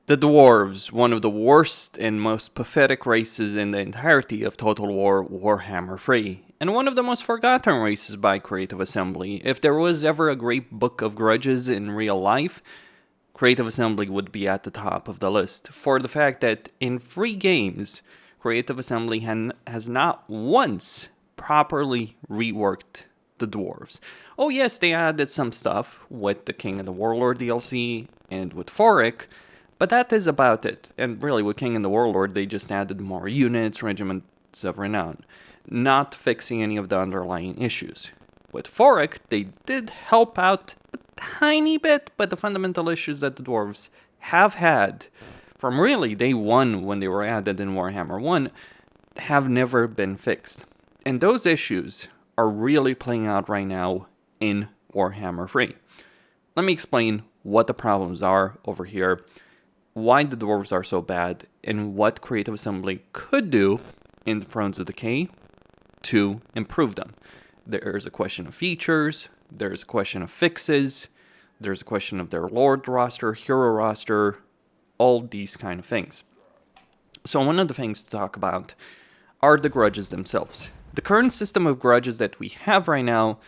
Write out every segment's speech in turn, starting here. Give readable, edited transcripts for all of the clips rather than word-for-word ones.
The Dwarves, one of the worst and most pathetic races in the entirety of Total War Warhammer 3, and one of the most forgotten races by Creative Assembly. If there was ever a great book of grudges in real life, Creative Assembly would be at the top of the list, for the fact that in 3 games, Creative Assembly has not once properly reworked the Dwarves. Oh yes, they added some stuff with the King and the Warlord DLC and with Forik, but that is about it. And really, with King and the Warlord, they just added more units, regiments of renown, not fixing any of the underlying issues. With Forik, they did help out a tiny bit, but the fundamental issues that the Dwarves have had from really day one when they were added in Warhammer 1 have never been fixed. And those issues are really playing out right now in Warhammer 3. Let me explain what the problems are over here, why the Dwarves are so bad, and what Creative Assembly could do in Thrones of Decay to improve them. There's a question of features, there's a question of fixes, there's a question of their Lord roster, Hero roster, all these kind of things. So one of the things to talk about are the grudges themselves. The current system of grudges that we have right now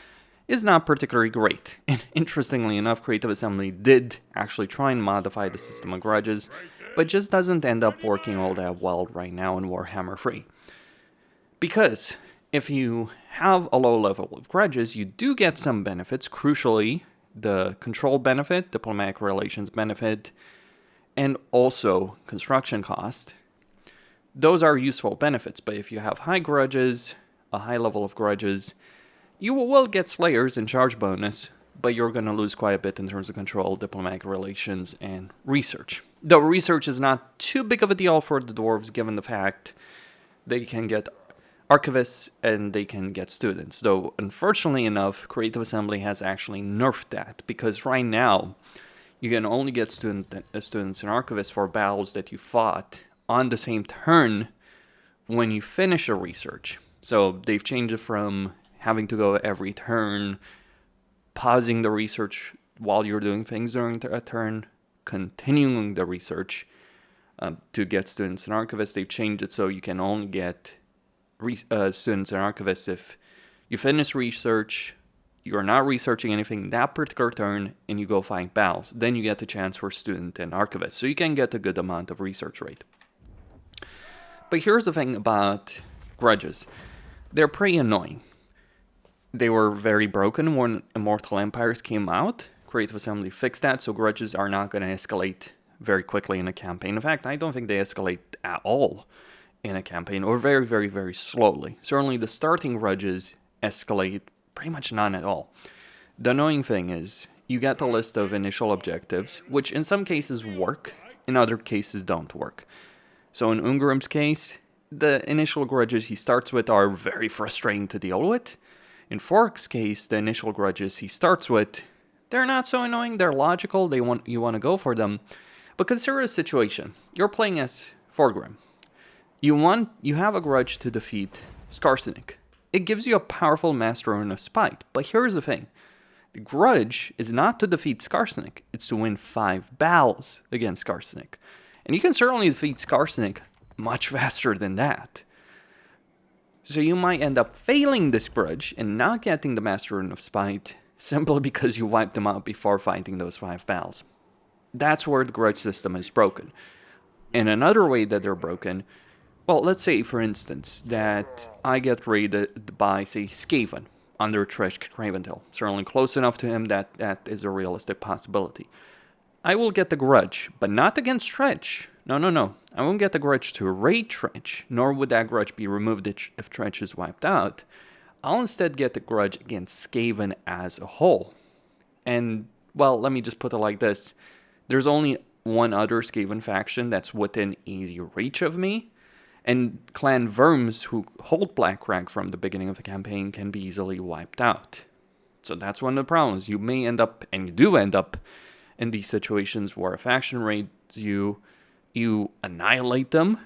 is not particularly great. And interestingly enough, Creative Assembly did actually try and modify the system of grudges, but just doesn't end up working all that well right now in Warhammer 3. Because if you have a low level of grudges, you do get some benefits, crucially the control benefit, diplomatic relations benefit, and also construction cost. Those are useful benefits, but if you have high grudges, a high level of grudges, you will get Slayers and charge bonus, but you're going to lose quite a bit in terms of control, diplomatic relations, and research. Though research is not too big of a deal for the Dwarves, given the fact they can get archivists and they can get students. Though, unfortunately enough, Creative Assembly has actually nerfed that, because right now, you can only get students and archivists for battles that you fought on the same turn when you finish a research. So they've changed it from having to go every turn, pausing the research while you're doing things during a turn, continuing the research to get students and archivists. They've changed it so you can only get students and archivists if you finish research, you're not researching anything that particular turn, and you go find battles. Then you get the chance for student and archivist, so you can get a good amount of research rate. But here's the thing about grudges. They're pretty annoying. They were very broken when Immortal Empires came out. Creative Assembly fixed that, so grudges are not going to escalate very quickly in a campaign. In fact, I don't think they escalate at all in a campaign, or very, very, very slowly. Certainly the starting grudges escalate pretty much none at all. The annoying thing is, you get a list of initial objectives, which in some cases work, in other cases don't work. So in Ungrim's case, the initial grudges he starts with are very frustrating to deal with. In Fork's case, the initial grudges he starts with, they're not so annoying, they're logical, you want to go for them. But consider a situation. You're playing as Forgrim. You have a grudge to defeat Skarsnik. It gives you a powerful Master Rune of Spite, but here's the thing. The grudge is not to defeat Skarsnik, it's to win 5 battles against Skarsnik. And you can certainly defeat Skarsnik much faster than that. So you might end up failing this grudge and not getting the Master Rune of Spite simply because you wiped them out before fighting those 5 battles. That's where the grudge system is broken. And another way that they're broken, well, let's say, for instance, that I get raided by, say, Skaven under Treshk Cravenhill. Certainly close enough to him that that is a realistic possibility. I will get the grudge, but not against Tretch. No. I won't get the grudge to raid Tretch, nor would that grudge be removed if Tretch is wiped out. I'll instead get the grudge against Skaven as a whole. And, well, let me just put it like this. There's only one other Skaven faction that's within easy reach of me, and Clan Worms, who hold Blackrag from the beginning of the campaign, can be easily wiped out. So that's one of the problems. You may end up, and you do end up, in these situations where a faction raids you, you annihilate them,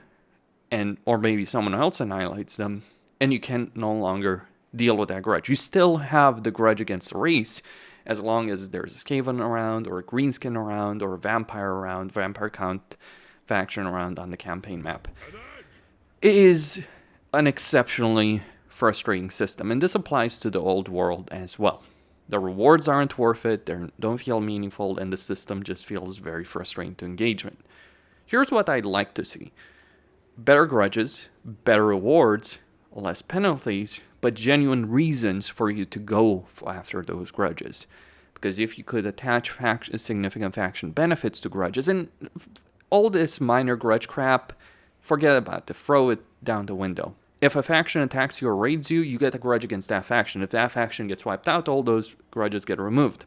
or maybe someone else annihilates them, and you can no longer deal with that grudge. You still have the grudge against the race, as long as there's a Skaven around, or a Greenskin around, or a Vampire around, Vampire Count faction around on the campaign map. It is an exceptionally frustrating system, and this applies to the old world as well. The rewards aren't worth it, they don't feel meaningful, and the system just feels very frustrating to engage in. Here's what I'd like to see. Better grudges, better rewards, less penalties, but genuine reasons for you to go after those grudges. Because if you could attach significant faction benefits to grudges, and all this minor grudge crap, forget about it, throw it down the window. If a faction attacks you or raids you, you get a grudge against that faction. If that faction gets wiped out, all those grudges get removed.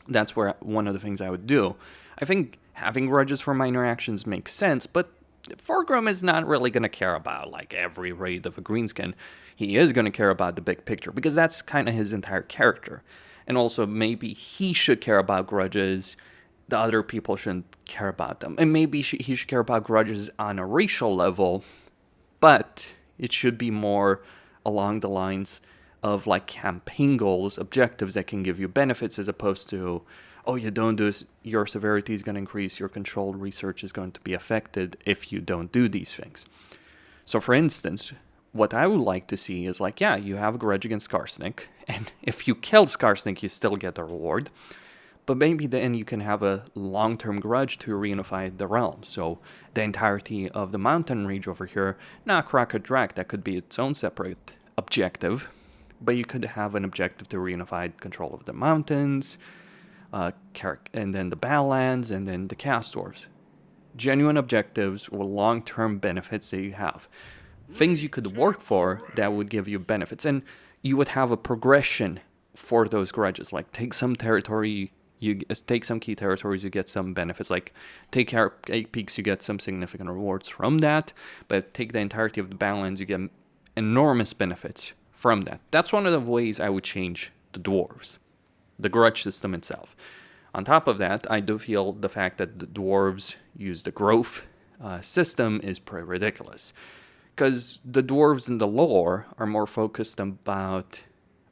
That's where one of the things I would do. I think having grudges for minor actions makes sense, but Thorgrim is not really going to care about like every raid of a greenskin. He is going to care about the big picture, because that's kind of his entire character. And also, maybe he should care about grudges, the other people shouldn't care about them. And maybe he should care about grudges on a racial level, but it should be more along the lines of like campaign goals, objectives that can give you benefits, as opposed to, oh, you don't do this, your severity is going to increase, your controlled research is going to be affected if you don't do these things. So for instance, what I would like to see is like, yeah, you have a grudge against Skarsnik, and if you kill Skarsnik, you still get a reward. But maybe then you can have a long-term grudge to reunify the realm. So the entirety of the mountain range over here, not Kraken Drag, that could be its own separate objective. But you could have an objective to reunify control of the mountains, and then the Badlands, and then the Chaos Dwarves. Genuine objectives with long-term benefits that you have. Things you could work for that would give you benefits. And you would have a progression for those grudges. Like, take some territory, you take some key territories, you get some benefits. Like, take 8 Peaks, you get some significant rewards from that. But take the entirety of the Badlands, you get enormous benefits from that. That's one of the ways I would change the Dwarves. The grudge system itself. On top of that, I do feel the fact that the Dwarves use the growth system is pretty ridiculous. Because the Dwarves in the lore are more focused about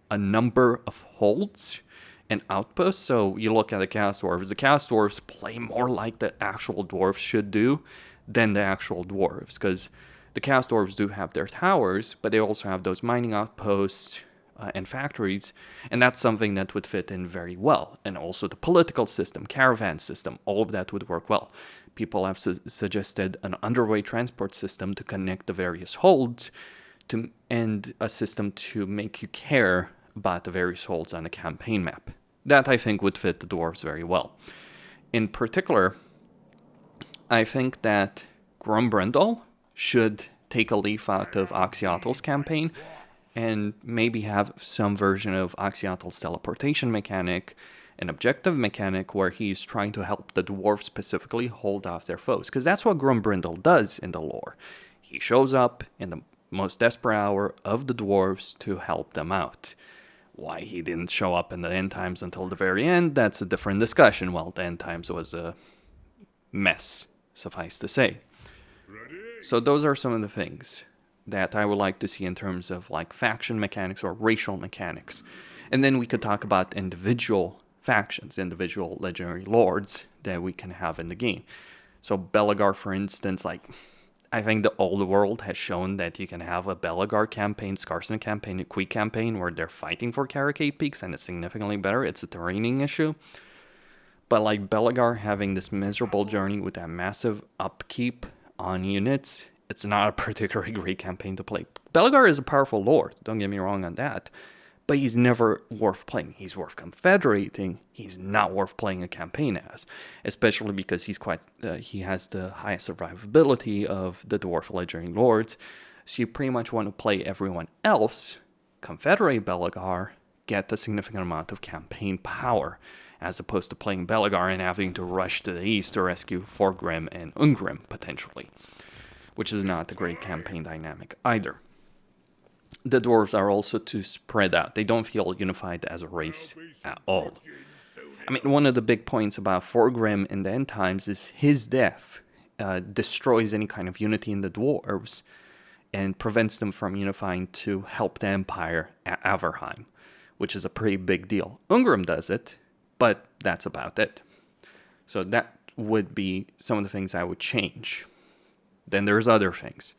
a number of holds and outposts. So you look at the Chaos Dwarves play more like the actual Dwarves should do than the actual Dwarves. Because the Chaos Dwarves do have their towers, but they also have those mining outposts and factories, and that's something that would fit in very well. And also the political system, caravan system, all of that would work well. People have suggested an underway transport system to connect the various holds, and a system to make you care about the various holds on the campaign map. That, I think, would fit the Dwarves very well. In particular, I think that Grumbrindle should take a leaf out of Oxyottl's campaign, and maybe have some version of Oxyottl's teleportation mechanic, an objective mechanic where he's trying to help the dwarves specifically hold off their foes. Because that's what Grumbrindle does in the lore. He shows up in the most desperate hour of the dwarves to help them out. Why he didn't show up in the end times until the very end, that's a different discussion. Well, the end times was a mess, suffice to say. So those are some of the things that I would like to see in terms of like faction mechanics or racial mechanics. And then we could talk about individual factions, individual legendary lords that we can have in the game. So Belegar, for instance, like, I think the old world has shown that you can have a Belegar campaign, Skarsnik campaign, a Quick campaign where they're fighting for Caracate Peaks, and it's significantly better. It's a terraining issue. But like Belegar having this miserable journey with that massive upkeep on units, it's not a particularly great campaign to play. Belegar is a powerful lord, don't get me wrong on that, but he's never worth playing. He's worth confederating. He's not worth playing a campaign as, especially because he has the highest survivability of the dwarf legendary lords. So you pretty much want to play everyone else, confederate Belegar, get a significant amount of campaign power, as opposed to playing Belegar and having to rush to the east to rescue Thorgrim and Ungrim, potentially, which is not a great campaign dynamic either. The dwarves are also too spread out. They don't feel unified as a race at all. I mean, one of the big points about Thorgrim in the end times is his death destroys any kind of unity in the dwarves and prevents them from unifying to help the Empire at Averheim, which is a pretty big deal. Ungram does it, but that's about it. So that would be some of the things I would change. Then there's other things.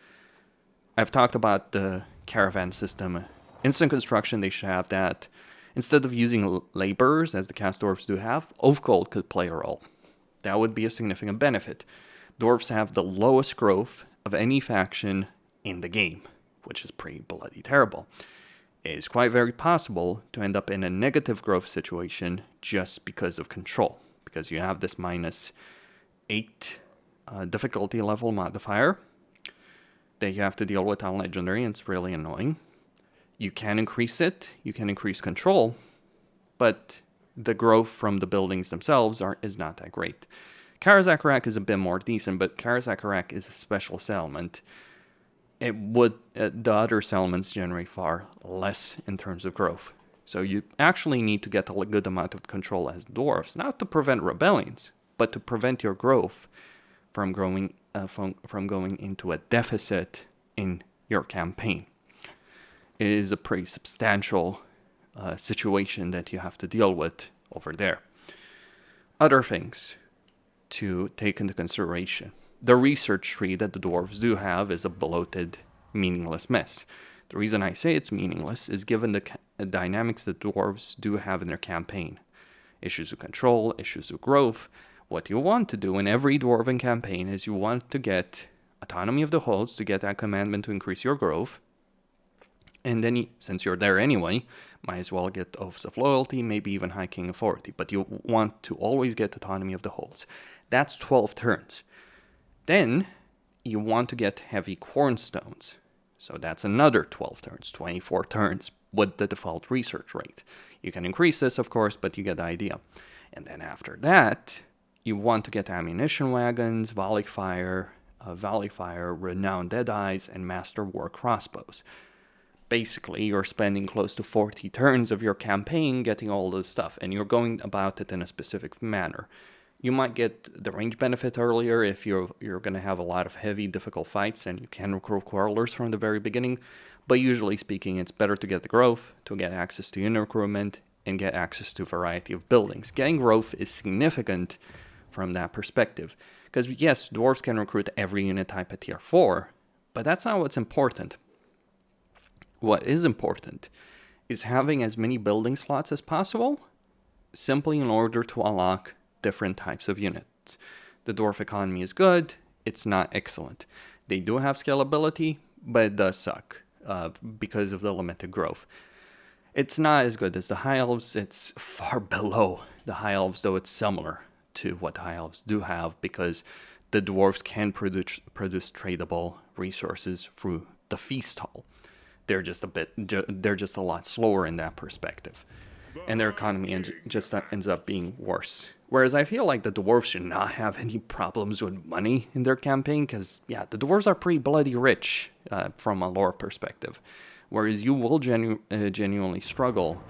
I've talked about the caravan system. Instant construction, they should have that. Instead of using laborers, as the cast dwarves do have, oath gold could play a role. That would be a significant benefit. Dwarves have the lowest growth of any faction in the game, which is pretty bloody terrible. It is quite very possible to end up in a negative growth situation just because of control, because you have this -8 difficulty level modifier that you have to deal with on Legendary, and it's really annoying. You can increase it, you can increase control, but the growth from the buildings themselves is not that great. Karazakarak is a bit more decent, but Karazakarak is a special settlement. It would the other settlements generate far less in terms of growth. So you actually need to get a good amount of control as dwarves, not to prevent rebellions, but to prevent your growth from growing from going into a deficit in your campaign. It is a pretty substantial situation that you have to deal with over there. Other things to take into consideration. The research tree that the dwarves do have is a bloated, meaningless mess. The reason I say it's meaningless is given the dynamics that dwarves do have in their campaign. Issues of control, issues of growth. What you want to do in every dwarven campaign is you want to get autonomy of the holds to get that commandment to increase your growth. And then, since you're there anyway, might as well get Oaths of Loyalty, maybe even High King Authority. But you want to always get autonomy of the holds. That's 12 turns. Then, you want to get heavy cornstones. So that's another 12 turns, 24 turns with the default research rate. You can increase this, of course, but you get the idea. And then after that, you want to get ammunition wagons, volley fire, renowned deadeyes, and master war crossbows. Basically, you're spending close to 40 turns of your campaign getting all this stuff, and you're going about it in a specific manner. You might get the range benefit earlier if you're going to have a lot of heavy, difficult fights, and you can recruit quarrelers from the very beginning, but usually speaking, it's better to get the growth, to get access to unit recruitment, and get access to a variety of buildings. Getting growth is significant from that perspective, because yes, dwarves can recruit every unit type at tier 4, but that's not what's important. What is important is having as many building slots as possible, simply in order to unlock different types of units. The dwarf economy is good, it's not excellent. They do have scalability, but it does suck because of the limited growth. It's not as good as the High Elves, it's far below the High Elves, though it's similar to what High Elves do have, because the dwarves can produce tradable resources through the feast hall. They're just a lot slower in that perspective, and their economy just ends up being worse. Whereas I feel like the dwarves should not have any problems with money in their campaign, because yeah, the dwarves are pretty bloody rich from a lore perspective, whereas you will genuinely struggle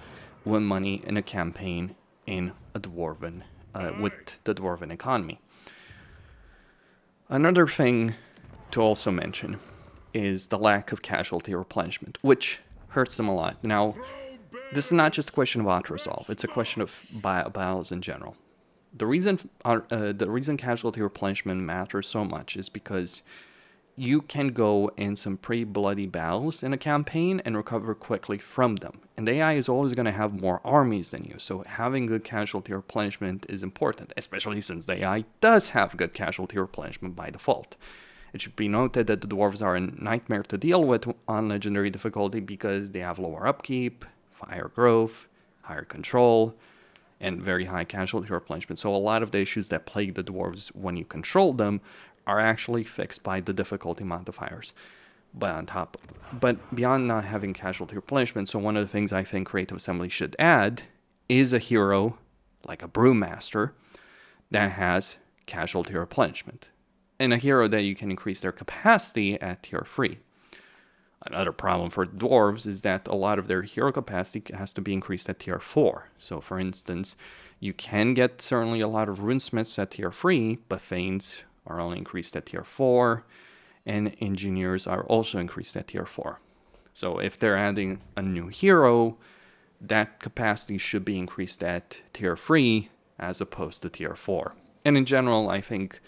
with money in a campaign in a dwarven with the dwarven economy. Another thing to also mention is the lack of casualty replenishment, which hurts them a lot. Now, this is not just a question of auto-resolve, it's a question of battles in general. The reason casualty replenishment matters so much is because you can go in some pretty bloody battles in a campaign and recover quickly from them. And the AI is always going to have more armies than you, so having good casualty replenishment is important, especially since the AI does have good casualty replenishment by default. It should be noted that the dwarves are a nightmare to deal with on legendary difficulty because they have lower upkeep, higher growth, higher control, and very high casualty replenishment. So a lot of the issues that plague the dwarves when you control them are actually fixed by the difficulty modifiers. But beyond not having casualty replenishment, so one of the things I think Creative Assembly should add is a hero like a Brewmaster that has casualty replenishment, and a hero that you can increase their capacity at tier 3. Another problem for dwarves is that a lot of their hero capacity has to be increased at tier 4. So for instance, you can get certainly a lot of runesmiths at tier 3, but Thanes are only increased at tier 4, and engineers are also increased at tier 4. So if they're adding a new hero, that capacity should be increased at tier 3 as opposed to tier 4. And in general, I think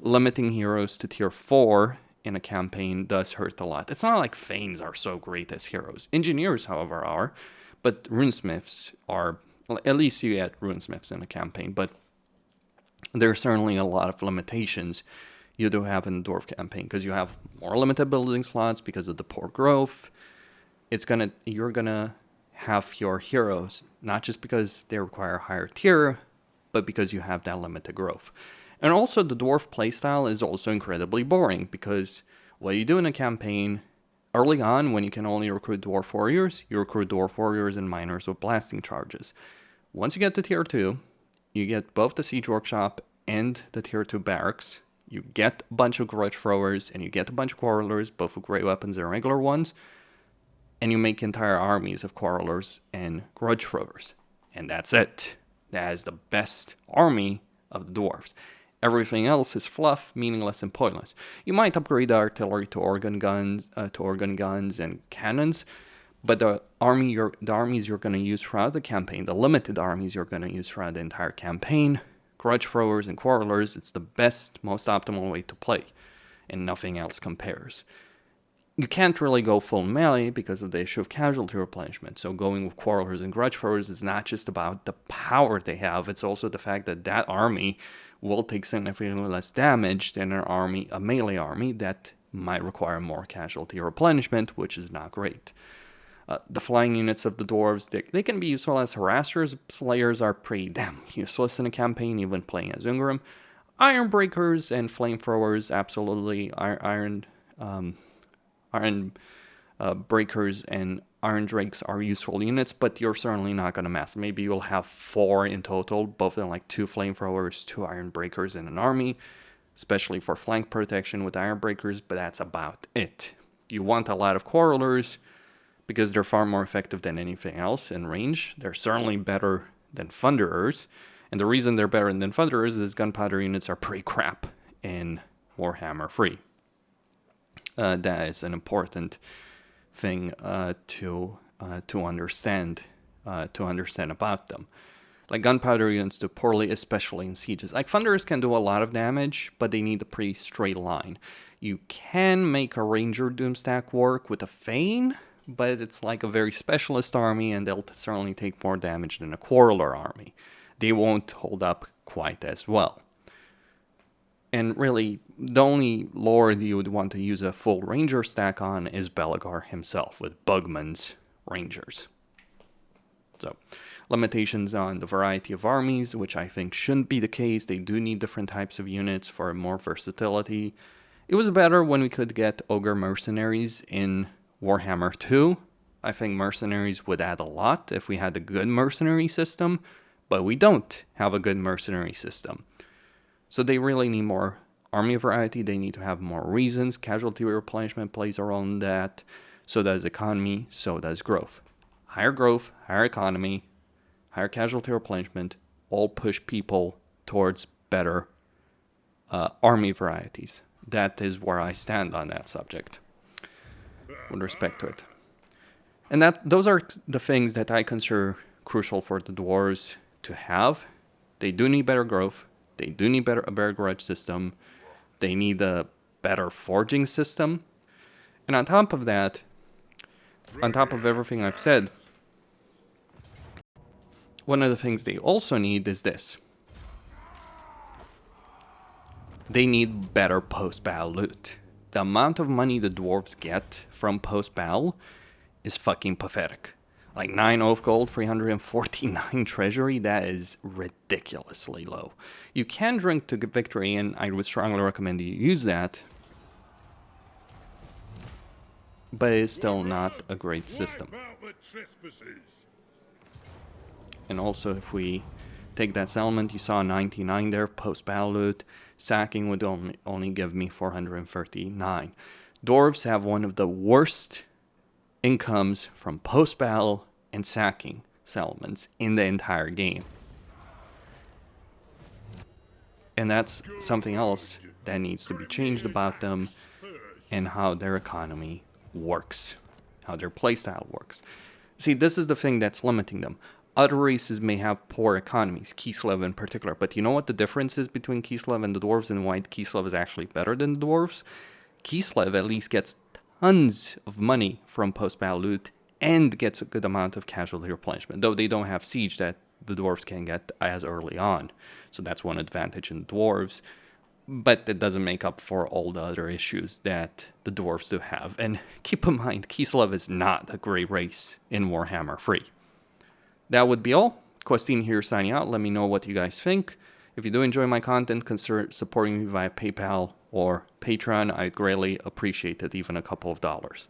limiting heroes to tier 4 in a campaign does hurt a lot. It's not like Thanes are so great as heroes. Engineers, however, are, but runesmiths are, well, at least you get runesmiths in a campaign, but there's certainly a lot of limitations you do have in the Dwarf campaign, because you have more limited building slots because of the poor growth. You're gonna have your heroes, not just because they require a higher tier, but because you have that limited growth. And also the Dwarf playstyle is also incredibly boring, because what you do in a campaign, early on when you can only recruit Dwarf Warriors, you recruit Dwarf Warriors and Miners with blasting charges. Once you get to tier 2, you get both the Siege Workshop and the tier 2 barracks. You get a bunch of grudge throwers and you get a bunch of quarrelers, both with great weapons and regular ones. And you make entire armies of quarrelers and grudge throwers. And that's it. That is the best army of the dwarves. Everything else is fluff, meaningless, and pointless. You might upgrade the artillery to organ guns and cannons, but the armies you're going to use throughout the campaign, the limited armies you're going to use throughout the entire campaign, grudge throwers and quarrelers, it's the best, most optimal way to play, and nothing else compares. You can't really go full melee because of the issue of casualty replenishment. So going with quarrelers and grudge throwers is not just about the power they have, it's also the fact that that army will take significantly less damage than a melee army that might require more casualty replenishment, which is not great. The flying units of the dwarves, they can be useful as harassers. Slayers are pretty damn useless in a campaign, even playing as Ungarim. Iron breakers and flamethrowers, absolutely. Iron breakers and iron drakes are useful units, but you're certainly not going to mass. Maybe you'll have 4 in total, both in like 2 flamethrowers, 2 iron breakers in an army, especially for flank protection with iron breakers, but that's about it. You want a lot of quarrelers because they're far more effective than anything else in range. They're certainly better than thunderers, and the reason they're better than thunderers is gunpowder units are pretty crap in Warhammer 3. That is an important thing to understand about them. Like gunpowder units do poorly, especially in sieges. Like thunderers can do a lot of damage, but they need a pretty straight line. You can make a ranger doomstack work with a Thane, but it's like a very specialist army, and they'll certainly take more damage than a quarreler army. They won't hold up quite as well. And really, the only lord you would want to use a full ranger stack on is Belegar himself, with Bugman's rangers. So, limitations on the variety of armies, which I think shouldn't be the case. They do need different types of units for more versatility. It was better when we could get ogre mercenaries in Warhammer 2. I think mercenaries would add a lot if we had a good mercenary system, but we don't have a good mercenary system. So they really need more army variety, they need to have more reasons. Casualty replenishment plays a role in that. So does economy, so does growth. Higher growth, higher economy, higher casualty replenishment, all push people towards better army varieties. That is where I stand on that subject, with respect to it. And those are the things that I consider crucial for the dwarves to have. They do need better growth. They do need a better grudge system. They need a better forging system. And on top of that, on top of everything I've said, one of the things they also need is this. They need better post-battle loot. The amount of money the dwarves get from post-battle is fucking pathetic. Like 9 oath gold, 349 treasury, that is ridiculously low. You can drink to victory, and I would strongly recommend you use that, but it's still not a great system. And also, if we take that settlement, you saw 99 there, post-battle loot. Sacking would only give me 439. Dwarves have one of the worst incomes from post-battle and sacking settlements in the entire game. And that's something else that needs to be changed about them and how their economy works, how their playstyle works. See, this is the thing that's limiting them. Other races may have poor economies, Kislev in particular, but you know what the difference is between Kislev and the Dwarves and why Kislev is actually better than the Dwarves? Kislev at least gets tons of money from post-battle loot and gets a good amount of casualty replenishment, though they don't have siege that the Dwarves can get as early on. So that's one advantage in the Dwarves, but that doesn't make up for all the other issues that the Dwarves do have. And keep in mind, Kislev is not a great race in Warhammer 3. That would be all. Questine here signing out. Let me know what you guys think. If you do enjoy my content, consider supporting me via PayPal or Patreon. I'd greatly appreciate it, even a couple of dollars.